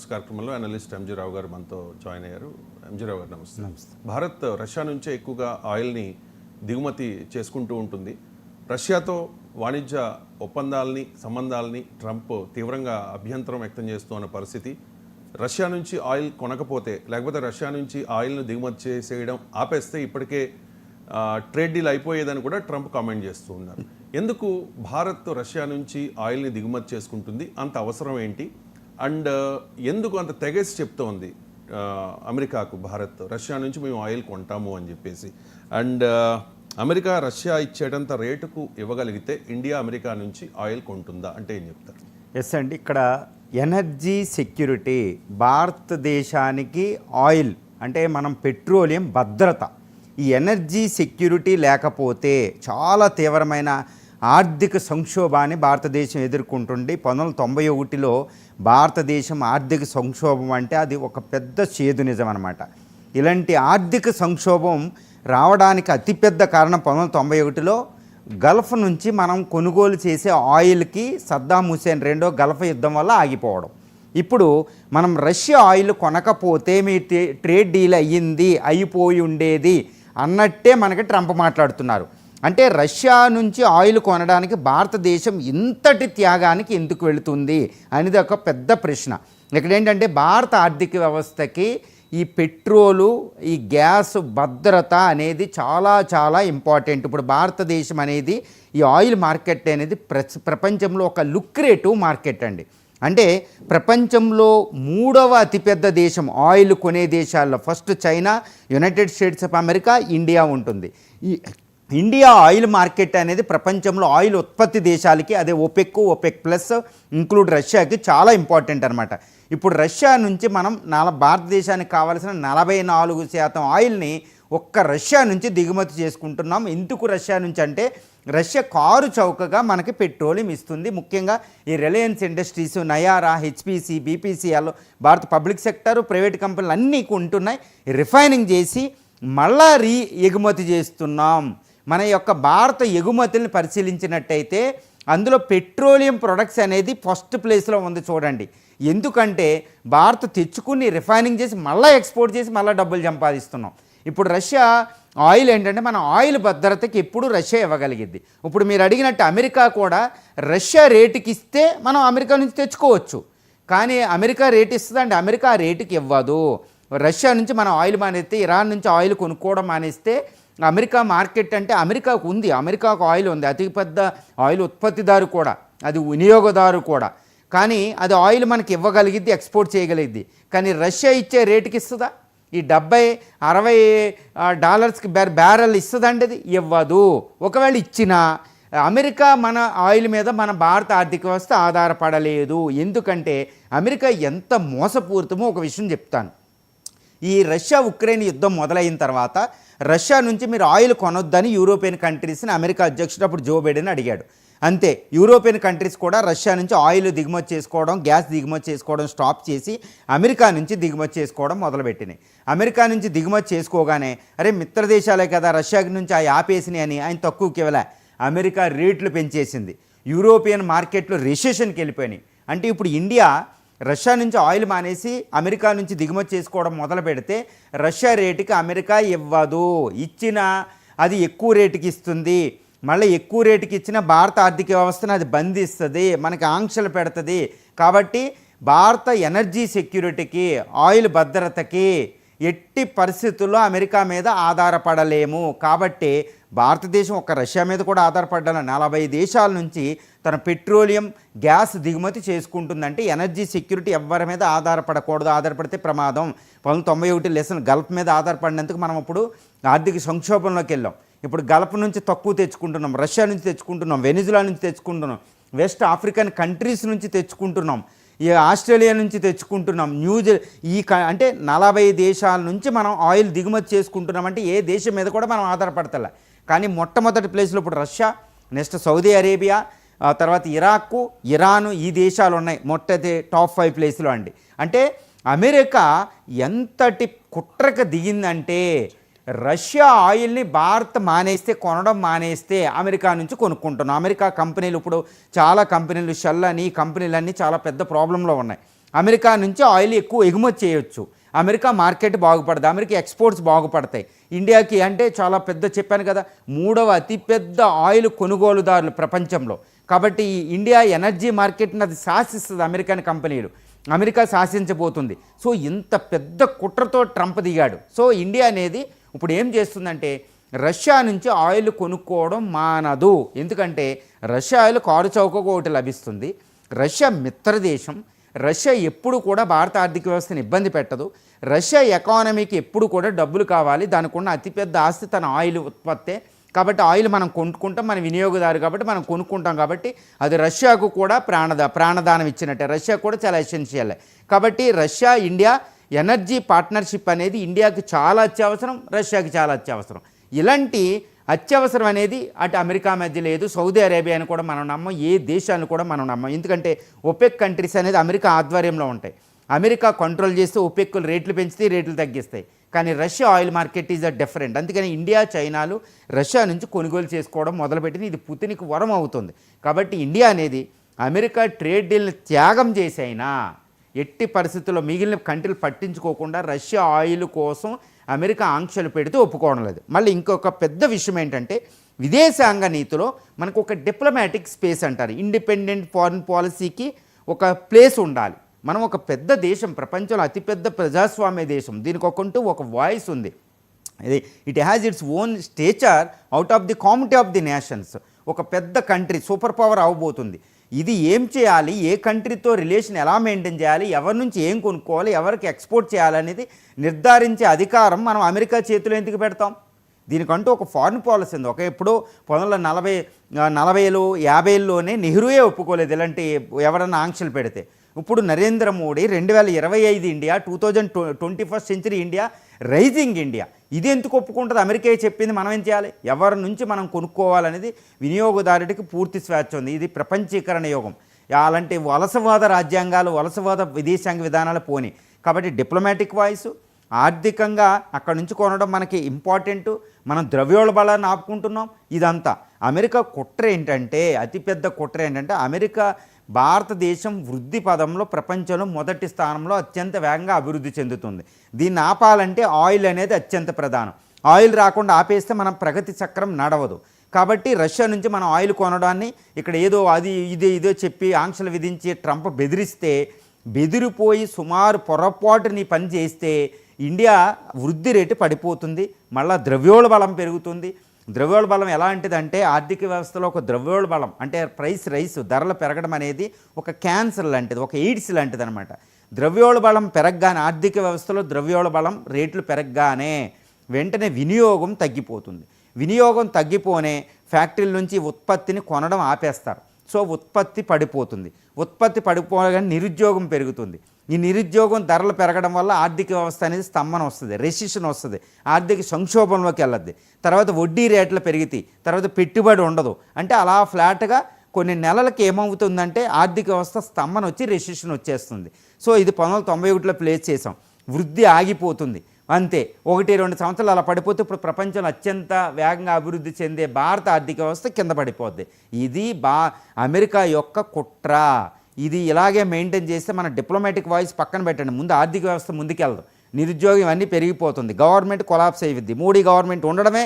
కార్యక్రమంలో analyst MG రావు గారు మనతో జాయిన్ అయ్యారు. ఎంజీ రావు గారు నమస్తే. భారత్ రష్యా నుంచే ఎక్కువగా ఆయిల్ని దిగుమతి చేసుకుంటూ ఉంటుంది. రష్యాతో వాణిజ్య ఒప్పందాలని సంబంధాలని ట్రంప్ తీవ్రంగా అభ్యంతరం వ్యక్తం చేస్తున్న పరిస్థితి. రష్యా నుంచి ఆయిల్ కొనకపోతే లేకపోతే రష్యా నుంచి ఆయిల్ను దిగుమతి చేసేయడం ఆపేస్తే ఇప్పటికే ట్రేడ్ డీల్ అయిపోయేదని కూడా ట్రంప్ కామెంట్ చేస్తూ ఉన్నారు. ఎందుకు భారత్ రష్యా నుంచి ఆయిల్ని దిగుమతి చేసుకుంటుంది? అంత అవసరం ఏంటి? అండ్ ఎందుకు అంత తెగేసి చెప్తోంది అమెరికాకు భారత్ రష్యా నుంచి మేము ఆయిల్ కొంటాము అని చెప్పేసి? అండ్ అమెరికా రష్యా ఇచ్చేటంత రేటుకు ఇవ్వగలిగితే ఇండియా అమెరికా నుంచి ఆయిల్ కొంటుందా అంటే ఏం చెప్తారు? ఎస్ అండి, ఇక్కడ ఎనర్జీ సెక్యూరిటీ, భారతదేశానికి ఆయిల్ అంటే మనం పెట్రోలియం భద్రత, ఈ ఎనర్జీ సెక్యూరిటీ లేకపోతే చాలా తీవ్రమైన ఆర్థిక సంక్షోభాన్ని భారతదేశం ఎదుర్కొంటుంది. 1991లో భారతదేశం ఆర్థిక సంక్షోభం అంటే అది ఒక పెద్ద చేదు నిజం అనమాట. ఇలాంటి ఆర్థిక సంక్షోభం రావడానికి అతిపెద్ద కారణం 1991లో గల్ఫ్ నుంచి మనం కొనుగోలు చేసే ఆయిల్కి సద్దాం హుసేన్ రెండో గల్ఫ్ యుద్ధం వల్ల ఆగిపోవడం. ఇప్పుడు మనం రష్యా ఆయిల్ కొనకపోతే మీ ట్రేడ్ డీల్ అయిపోయి ఉండేది అన్నట్టే మనకి ట్రంప్ మాట్లాడుతున్నారు. అంటే రష్యా నుంచి ఆయిల్ కొనడానికి భారతదేశం ఇంతటి త్యాగానికి ఎందుకు వెళుతుంది అనేది ఒక పెద్ద ప్రశ్న. ఇక్కడ ఏంటంటే భారత ఆర్థిక వ్యవస్థకి ఈ పెట్రోలు, ఈ గ్యాస్ భద్రత అనేది చాలా చాలా ఇంపార్టెంట్. ఇప్పుడు భారతదేశం అనేది ఈ ఆయిల్ మార్కెట్ అనేది ప్రపంచంలో ఒక లుక్రేటివ్ మార్కెట్ అండి. అంటే ప్రపంచంలో 3వ అతిపెద్ద దేశం ఆయిల్ కొనే దేశాల్లో first China, United states of America, India ఉంటుంది. ఈ ఇండియా ఆయిల్ మార్కెట్ అనేది ప్రపంచంలో ఆయిల్ ఉత్పత్తి దేశాలకి, అదే ఓపెక్ ప్లస్ ఇంక్లూడ్ రష్యాకి చాలా ఇంపార్టెంట్ అనమాట. ఇప్పుడు రష్యా నుంచి మనం భారతదేశానికి కావాల్సిన 44% ఆయిల్ని ఒక్క రష్యా నుంచి దిగుమతి చేసుకుంటున్నాం. ఎందుకు రష్యా నుంచి అంటే రష్యా కారు చౌకగా మనకి పెట్రోలియం ఇస్తుంది. ముఖ్యంగా ఈ Reliance industries, Nayara, HPC, BPCL, భారత పబ్లిక్ సెక్టర్, ప్రైవేట్ కంపెనీలు అన్నీ ఉంటున్నాయి. రిఫైనింగ్ చేసి మళ్ళా ఎగుమతి చేస్తున్నాం. మన యొక్క భారత ఎగుమతుల్ని పరిశీలించినట్టయితే అందులో పెట్రోలియం ప్రొడక్ట్స్ అనేది ఫస్ట్ ప్లేస్లో ఉంది చూడండి. ఎందుకంటే భారత్ తెచ్చుకుని రిఫైనింగ్ చేసి మళ్ళీ ఎక్స్పోర్ట్ చేసి మళ్ళీ డబ్బులు సంపాదిస్తున్నాం. ఇప్పుడు రష్యా ఆయిల్ ఏంటంటే మన ఆయిల్ భద్రతకి ఎప్పుడు రష్యా ఇవ్వగలిగింది. ఇప్పుడు మీరు అడిగినట్టు అమెరికా కూడా రష్యా రేటుకి ఇస్తే మనం అమెరికా నుంచి తెచ్చుకోవచ్చు. కానీ అమెరికా రేటు ఇస్తుందండి, అమెరికా ఆ రేటుకి ఇవ్వదు. రష్యా నుంచి మనం ఆయిల్ మానేస్తే, ఇరాన్ నుంచి ఆయిల్ కొనుక్కోవడం మానేస్తే అమెరికా మార్కెట్ అంటే అమెరికాకు ఉంది, అమెరికాకు ఆయిల్ ఉంది, అతిపెద్ద ఆయిల్ ఉత్పత్తిదారు కూడా, అది వినియోగదారు కూడా. కానీ అది ఆయిల్ మనకి ఇవ్వగలిగిద్ది, ఎక్స్పోర్ట్ చేయగలిగిద్ది. కానీ రష్యా ఇచ్చే రేటుకి ఇస్తుందా? ఈ $70-60 బ్యారెల్ ఇస్తుందండి, అది ఇవ్వదు. ఒకవేళ ఇచ్చినా అమెరికా మన ఆయిల్ మీద మన భారత ఆర్థిక వ్యవస్థ ఆధారపడలేదు. ఎందుకంటే అమెరికా ఎంత మోసపూరితమో ఒక విషయం చెప్తాను. ఈ రష్యా ఉక్రెయిన్ యుద్ధం మొదలైన తర్వాత రష్యా నుంచి మీరు ఆయిల్ కొనొద్దని యూరోపియన్ కంట్రీస్ని అమెరికా అధ్యక్షుడు అప్పుడు జో బైడెన్ అడిగాడు. అంతే, యూరోపియన్ కంట్రీస్ కూడా రష్యా నుంచి ఆయిల్ దిగుమతి చేసుకోవడం, గ్యాస్ దిగుమతి చేసుకోవడం స్టాప్ చేసి అమెరికా నుంచి దిగుమతి చేసుకోవడం మొదలుపెట్టినాయి. అమెరికా నుంచి దిగుమతి చేసుకోగానే అరే మిత్ర దేశాలే కదా రష్యా నుంచి ఆపేసినాయి అని ఆయన తక్కువకి ఇవ్వలే, అమెరికా రేట్లు పెంచేసింది. యూరోపియన్ మార్కెట్లు రిసెషన్కి వెళ్ళిపోయినాయి. అంటే ఇప్పుడు ఇండియా రష్యా నుంచి ఆయిల్ మానేసి అమెరికా నుంచి దిగుమతి చేసుకోవడం మొదలు పెడితే రష్యా రేటుకి అమెరికా ఇవ్వదు. ఇచ్చినా అది ఎక్కువ రేటుకి ఇస్తుంది. మళ్ళీ ఎక్కువ రేటుకి ఇచ్చిన భారత ఆర్థిక వ్యవస్థను అది బంధిస్తుంది, మనకి ఆంక్షలు పెడుతుంది. కాబట్టి భారత ఎనర్జీ సెక్యూరిటీకి, ఆయిల్ భద్రతకి ఎట్టి పరిస్థితుల్లో అమెరికా మీద ఆధారపడలేము. కాబట్టి భారతదేశం ఒక రష్యా మీద కూడా ఆధారపడాల, 40 దేశాల నుంచి తన పెట్రోలియం, గ్యాస్ దిగుమతి చేసుకుంటుందంటే ఎనర్జీ సెక్యూరిటీ ఎవరి మీద ఆధారపడకూడదు. ఆధారపడితే ప్రమాదం. 1991 లెసన్ గల్ఫ్ మీద ఆధారపడినందుకు మనం ఇప్పుడు ఆర్థిక సంక్షోభంలోకి వెళ్ళాం. ఇప్పుడు గల్ఫ్ నుంచి తక్కువ తెచ్చుకుంటున్నాం, రష్యా నుంచి తెచ్చుకుంటున్నాం, వెనిజులా నుంచి తెచ్చుకుంటున్నాం, వెస్ట్ ఆఫ్రికన్ కంట్రీస్ నుంచి తెచ్చుకుంటున్నాం, ఈ ఆస్ట్రేలియా నుంచి తెచ్చుకుంటున్నాం, అంటే 40 దేశాల నుంచి మనం ఆయిల్ దిగుమతి చేసుకుంటున్నాం. అంటే ఏ దేశం మీద కూడా మనం ఆధారపడతలే. కానీ మొట్టమొదటి ప్లేస్లో ఇప్పుడు రష్యా, నెక్స్ట్ సౌదీ అరేబియా, తర్వాత ఇరాక్, ఇరాన్, ఈ దేశాలు ఉన్నాయి మొట్టటి టాప్ 5 ప్లేస్లో అండి. అంటే అమెరికా ఎంతటి కుట్రకు దిగిందంటే రష్యా ఆయిల్ని భారత్ మానేస్తే, కొనడం మానేస్తే అమెరికా నుంచి కొనుక్కుంటున్నాం. అమెరికా కంపెనీలు ఇప్పుడు చాలా కంపెనీలు, షెల్ అని కంపెనీలన్నీ చాలా పెద్ద ప్రాబ్లంలో ఉన్నాయి. అమెరికా నుంచి ఆయిల్ ఎక్కువ ఎగుమతి చేయొచ్చు, అమెరికా మార్కెట్ బాగుపడుతుంది, అమెరికా ఎక్స్పోర్ట్స్ బాగుపడతాయి. ఇండియాకి అంటే చాలా పెద్ద చెప్పాను కదా, 3వ అతిపెద్ద ఆయిల్ కొనుగోలుదారులు ప్రపంచంలో. కాబట్టి ఈ ఇండియా ఎనర్జీ మార్కెట్ని అది శాసిస్తుంది, అమెరికన్ కంపెనీలు, అమెరికా శాసించబోతుంది. సో ఇంత పెద్ద కుట్రతో ట్రంప్ దిగాడు. సో ఇండియా అనేది ఇప్పుడు ఏం చేస్తుందంటే రష్యా నుంచి ఆయిల్ కొనుక్కోవడం మానదు. ఎందుకంటే రష్యా ఆయిల్ కారు చౌకగా ఒకటి లభిస్తుంది, రష్యా మిత్రదేశం, రష్యా ఎప్పుడు కూడా భారత ఆర్థిక వ్యవస్థను ఇబ్బంది పెట్టదు, రష్యా ఎకానమీకి ఎప్పుడు కూడా డబ్బులు కావాలి, దానికి ఉన్న అతిపెద్ద ఆస్తి తన ఆయిల్ ఉత్పత్తే. కాబట్టి ఆయిల్ మనం కొనుక్కుంటాం, మన వినియోగదారు కాబట్టి మనం కొనుక్కుంటాం, కాబట్టి అది రష్యాకు కూడా ప్రాణదానం ఇచ్చినట్టే, రష్యా కూడా చాలా ఎసెన్షియల్. కాబట్టి రష్యా ఇండియా ఎనర్జీ పార్ట్నర్షిప్ అనేది ఇండియాకి చాలా అత్యవసరం, రష్యాకి చాలా అత్యవసరం. ఇలాంటి అత్యవసరం అనేది అటు అమెరికా మధ్య లేదు, సౌదీ అరేబియాని కూడా మనం నమ్మం, ఏ దేశాన్ని కూడా మనం నమ్మం. ఎందుకంటే ఒపెక్ కంట్రీస్ అనేది అమెరికా ఆధ్వర్యంలో ఉంటాయి, అమెరికా కంట్రోల్ చేస్తే ఒపెక్లు రేట్లు పెంచితే రేట్లు తగ్గిస్తాయి. కానీ Russia oil market is different. అందుకని ఇండియా చైనాలు రష్యా నుంచి కొనుగోలు చేసుకోవడం మొదలుపెట్టింది. ఇది పుతిన్కి వరం అవుతుంది. కాబట్టి ఇండియా అనేది అమెరికా ట్రేడ్ డీల్ని త్యాగం చేసైనా ఎట్టి పరిస్థితుల్లో మిగిలిన కంట్రీలు పట్టించుకోకుండా రష్యా ఆయిల్ కోసం అమెరికా ఆంక్షలు పెడితే ఒప్పుకోవడం లేదు. మళ్ళీ ఇంకొక పెద్ద విషయం ఏంటంటే విదేశాంగ నీతిలో మనకు ఒక డిప్లొమాటిక్ స్పేస్ అంటారు, ఇండిపెండెంట్ ఫారిన్ పాలసీకి ఒక ప్లేస్ ఉండాలి. మనం ఒక పెద్ద దేశం, ప్రపంచంలో అతిపెద్ద ప్రజాస్వామ్య దేశం, దీనికి ఒక వాయిస్ ఉంది. It has its own stature out of the comity of the nations. ఒక పెద్ద కంట్రీ సూపర్ పవర్ అవ్వబోతుంది. ఇది ఏం చేయాలి, ఏ కంట్రీతో రిలేషన్ ఎలా మెయింటైన్ చేయాలి, ఎవరి నుంచి ఏం కొనుక్కోవాలి, ఎవరికి ఎక్స్పోర్ట్ చేయాలనేది నిర్ధారించే అధికారం మనం అమెరికా చేతిలో ఎందుకు పెడతాం? దీనికంటూ ఒక ఫారిన్ పాలసీ ఉంది. ఎప్పుడో 1940 50లోనే నెహ్రూయే ఒప్పుకోలేదు ఇలాంటి ఎవరన్నా ఆంక్షలు పెడితే. ఇప్పుడు Narendra Modi 2025 India, 2021 century India, rising India, ఇది ఎందుకు ఒప్పుకుంటుంది? అమెరికా చెప్పింది మనం ఏం చేయాలి, ఎవరి నుంచి మనం కొనుక్కోవాలనేది వినియోగదారుడికి పూర్తి స్వేచ్ఛ ఉంది. ఇది ప్రపంచీకరణ యుగం. అలాంటి వలసవాద రాజ్యాంగాలు, వలసవాద విదేశాంగ విధానాలు పోని. కాబట్టి డిప్లొమాటిక్ వాయిస్, ఆర్థికంగా అక్కడి నుంచి కొనడం మనకి ఇంపార్టెంటు. మనం ద్రవ్యోల్బణాన్ని ఆపుకుంటున్నాం. ఇదంతా అమెరికా కుట్ర ఏంటంటే, అతిపెద్ద కుట్ర ఏంటంటే అమెరికా భారతదేశం వృద్ధి పదంలో ప్రపంచంలో మొదటి స్థానంలో అత్యంత వేగంగా అభివృద్ధి చెందుతుంది. దీన్ని ఆపాలంటే ఆయిల్ అనేది అత్యంత ప్రధానం. ఆయిల్ రాకుండా ఆపేస్తే మనం ప్రగతి చక్రం నడవదు. కాబట్టి రష్యా నుంచి మనం ఆయిల్ కొనడాన్ని ఇక్కడ ఏదో అది ఇదో చెప్పి ఆంక్షలు విధించి ట్రంప్ బెదిరిపోయి సుమారు పొరపాటు నీ పని చేస్తే ఇండియా వృద్ధి రేటు పడిపోతుంది, మళ్ళీ ద్రవ్యోల్బణం పెరుగుతుంది. ద్రవ్యోల్బణం ఎలాంటిదంటే ఆర్థిక వ్యవస్థలో ఒక ద్రవ్యోల్బణం అంటే ప్రైస్ రైస్, ధరలు పెరగడం అనేది ఒక క్యాన్సర్ లాంటిది, ఒక ఎయిడ్స్ లాంటిది అనమాట. ద్రవ్యోల్బణం పెరగగానే ఆర్థిక వ్యవస్థలో ద్రవ్యోల్బణం రేట్లు పెరగగానే వెంటనే వినియోగం తగ్గిపోతుంది. వినియోగం తగ్గిపోనే ఫ్యాక్టరీల నుంచి ఉత్పత్తిని కొనడం ఆపేస్తారు. సో ఉత్పత్తి పడిపోతుంది. ఉత్పత్తి పడిపోగానే నిరుద్యోగం పెరుగుతుంది. ఈ నిరుద్యోగం ధరలు పెరగడం వల్ల ఆర్థిక వ్యవస్థ అనేది స్తంభన వస్తుంది, రెసిషన్ వస్తుంది, ఆర్థిక సంక్షోభంలోకి వెళ్ళద్ది. తర్వాత వడ్డీ రేట్లు పెరిగితే తర్వాత పెట్టుబడి ఉండదు. అంటే అలా ఫ్లాట్గా కొన్ని నెలలకి ఏమవుతుందంటే ఆర్థిక వ్యవస్థ స్తంభన వచ్చి రెసిషన్ వచ్చేస్తుంది. సో ఇది 1991లో ప్లేస్ చేసాం. వృద్ధి ఆగిపోతుంది అంతే. 1-2 సంవత్సరాలు అలా పడిపోతే ఇప్పుడు ప్రపంచంలో అత్యంత వేగంగా అభివృద్ధి చెందే భారత ఆర్థిక వ్యవస్థ కింద పడిపోద్ది. ఇది అమెరికా యొక్క కుట్ర. ఇది ఇలాగే మెయింటైన్ చేస్తే మన డిప్లొమాటిక్ వాయిస్ పక్కన పెట్టండి, ముందు ఆర్థిక వ్యవస్థ ముందుకెళ్దాం, నిరుద్యోగం ఇవన్నీ పెరిగిపోతుంది, గవర్నమెంట్ కొలాప్స్ అయ్యిద్ది. మోడీ గవర్నమెంట్ ఉండడమే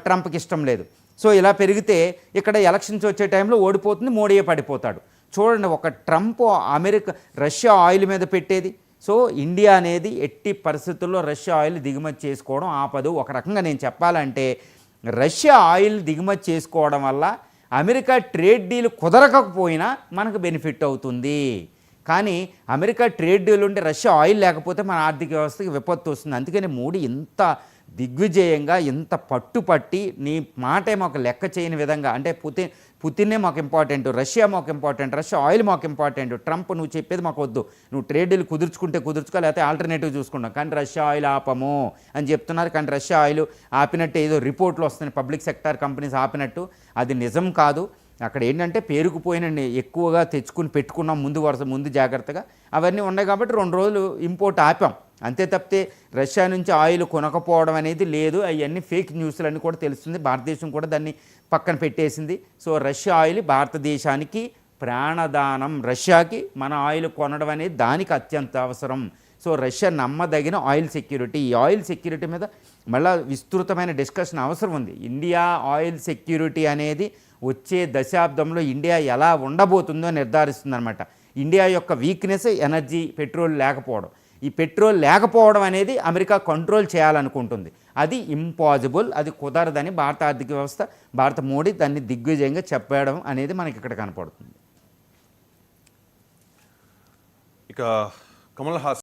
ట్రంప్కి ఇష్టం లేదు. సో ఇలా పెరిగితే ఇక్కడ ఎలక్షన్స్ వచ్చే టైంలో ఓడిపోతుంది, మోడీయే పడిపోతాడు. చూడండి, ఒక ట్రంప్ రష్యా ఆయిల్ మీద పెట్టేది. సో ఇండియా అనేది ఎట్టి పరిస్థితుల్లో రష్యా ఆయిల్ దిగుమతి చేసుకోవడం ఆపదు. ఒక రకంగా నేను చెప్పాలంటే రష్యా ఆయిల్ దిగుమతి చేసుకోవడం వల్ల అమెరికా ట్రేడ్ డీల్ కుదరకపోయినా మనకు బెనిఫిట్ అవుతుంది. కానీ అమెరికా ట్రేడ్ డీల్ ఉంటే రష్యా ఆయిల్ లేకపోతే మన ఆర్థిక వ్యవస్థకి విపత్తు వస్తుంది. అందుకని మోడీ ఇంత దిగ్విజయంగా ఇంత పట్టుపట్టి నీ మాటే మాకు లెక్క చేయని విధంగా, అంటే పుతిన్నే మాకు ఇంపార్టెంట్, రష్యా మాకు ఇంపార్టెంట్, రష్యా ఆయిల్ మాకు ఇంపార్టెంట్, ట్రంప్ నువ్వు చెప్పేది మాకు వద్దు, నువ్వు ట్రేడ్ డీల్ కుదుర్చుకుంటే కుదుర్చుకో, లేకపోతే ఆల్టర్నేటివ్ చూసుకున్నావు, కానీ రష్యా ఆయిల్ ఆపము అని చెప్తున్నారు. కానీ రష్యా ఆయిల్ ఆపినట్టు ఏదో రిపోర్ట్లు వస్తున్నాయి, పబ్లిక్ సెక్టార్ కంపెనీస్ ఆపినట్టు. అది నిజం కాదు. అక్కడ ఏంటంటే పేరుకుపోయిన ఎక్కువగా తెచ్చుకుని పెట్టుకున్నాం ముందు జాగ్రత్తగా, అవన్నీ ఉన్నాయి కాబట్టి 2 రోజులు ఇంపోర్ట్ ఆపాం అంతే. తప్పితే రష్యా నుంచి ఆయిల్ కొనకపోవడం అనేది లేదు. అవన్నీ ఫేక్ న్యూస్లన్నీ కూడా తెలుస్తుంది. భారతదేశం కూడా దాన్ని పక్కన పెట్టేసింది. సో రష్యా ఆయిల్ భారతదేశానికి ప్రాణదానం. రష్యాకి మన ఆయిల్ కొనడం అనేది దానికి అత్యంత అవసరం. సో రష్యా నమ్మదగిన ఆయిల్ సెక్యూరిటీ. ఈ ఆయిల్ సెక్యూరిటీ మీద మళ్ళీ విస్తృతమైన డిస్కషన్ అవసరం ఉంది. ఇండియా ఆయిల్ సెక్యూరిటీ అనేది వచ్చే దశాబ్దంలో ఇండియా ఎలా ఉండబోతుందో నిర్ధారిస్తుందన్నమాట. ఇండియా యొక్క వీక్నెస్ ఎనర్జీ, పెట్రోల్ లేకపోవడం. ఈ పెట్రోల్ లేకపోవడం అనేది అమెరికా కంట్రోల్ చేయాలనుకుంటుంది. అది ఇంపాసిబుల్, అది కుదరదని భారత ఆర్థిక వ్యవస్థ, భారత మోడీ దాన్ని దిగ్విజయంగా చెప్పడం అనేది మనకి ఇక్కడ కనపడుతుంది. ఇక కమల్ హాసన్